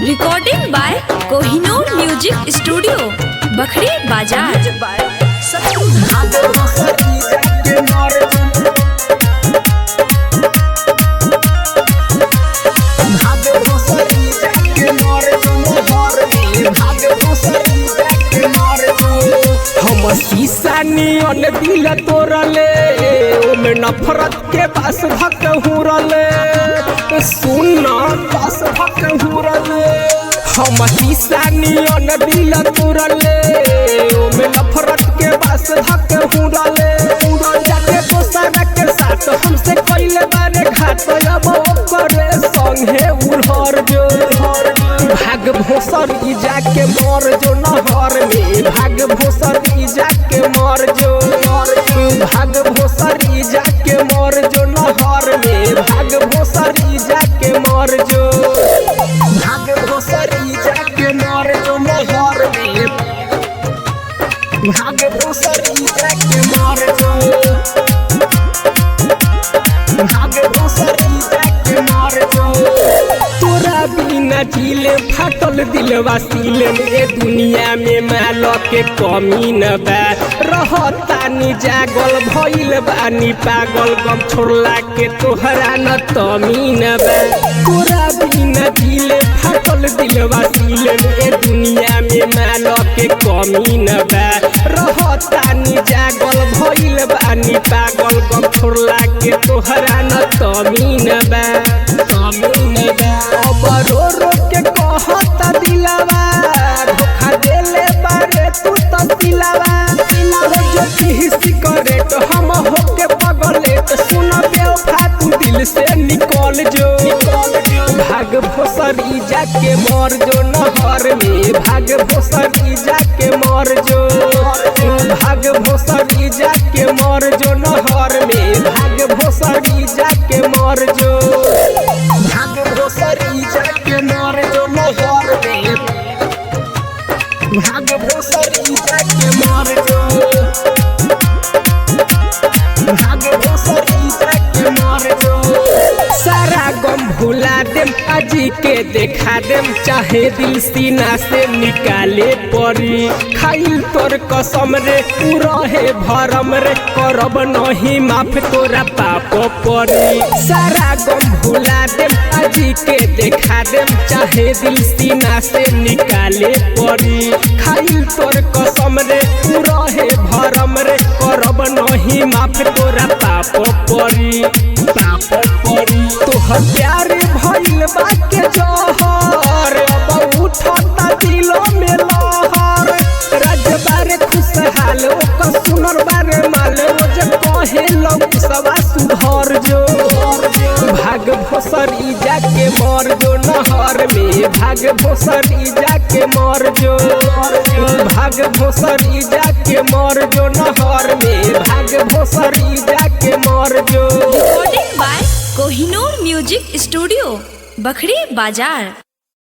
Recording by Kohinoor music studio Bakhri Bazar. हम शीशा नियन दिल तोड़ले ओमे नफरत के बस भक हुरले सुन बस भक हुरले। हम शीशा नियन दिल तोड़ले ओमे नफरत के बस भक हुरले। जाके दोसर के साथ हमसे कइले बारे घाट अब करे संगे उड़हर जो भाग भोसर ई जाके मर जो नहर में। भाग भोसर ई जाके मर जो भाग भोसर ई जाके मर जो नहर में। भाग भोसर ई जाके मर जो भाग भोसर ई जाके मर जो नहर में। भाग भोसर ई जाके मर जो भाग भोसर ई जाके मर जो। तोरा बिना जिले फाटल दिलवा सिले ए दुनिया में माल के कमी न बा। रहतानी जागल भइल बानी पागल गम छोड़ला के तोहरा न तमी न बा। तोरा बिना जिले फाटल दिलवा सिले ए दुनिया में माल के कमी न बा। रहतानी जागल भइल बानी पागल गम छोड़ला के तोहरा न तमी न बा तमी न बा। अब रो रो के कहता दिलवा धोखा देले बारे तू तो दिलवा जो किसी करे तो हम होके पगले तो सुन बेवफा तू दिल से निकल जो। भाग भोसर ई जाके मर जो नहर में। भाग भोसर ई जाके मर जो भाग भोसर ई जाके मर जो नहर में। भाग भोसर ई जाके मर जो भाग भोसर ई जाके मर जो नहर में। भाग भोसर ई जाके मर जो भाग भोसर ई जाके मर जो। सारा गम भुला देम अजी के देखा देम चाहे दिल सीना से निकाले पड़ी। खाइल तोर कसम रे उ रहे भरम रे करब नहीं माफ तोरा पाप पड़ी। सारा गम भुला देम अजी के देखा देम चाहे दिल सीना से निकाले पड़ी। खाइल तोर कसम रे उ रहे भरम रे करब नहीं माफ तोरा पाप पड़ी पाप पड़ी। तोहर प्यार भइल बा के जहर अब उठता दिलो में लहर। राज बारे खुशहाल ओकर सुनर बारे माल रोज कहे लोग सवा सुधर जो। भाग भोसर ई जाके मर जो नहर में। भाग भोसर ई जाके मर जो भाग भोसर ई जाके मर जो नहर में। भाग भोसर ई जाके मर जो। Recording by Kohinoor music studio Bakhri बाजार।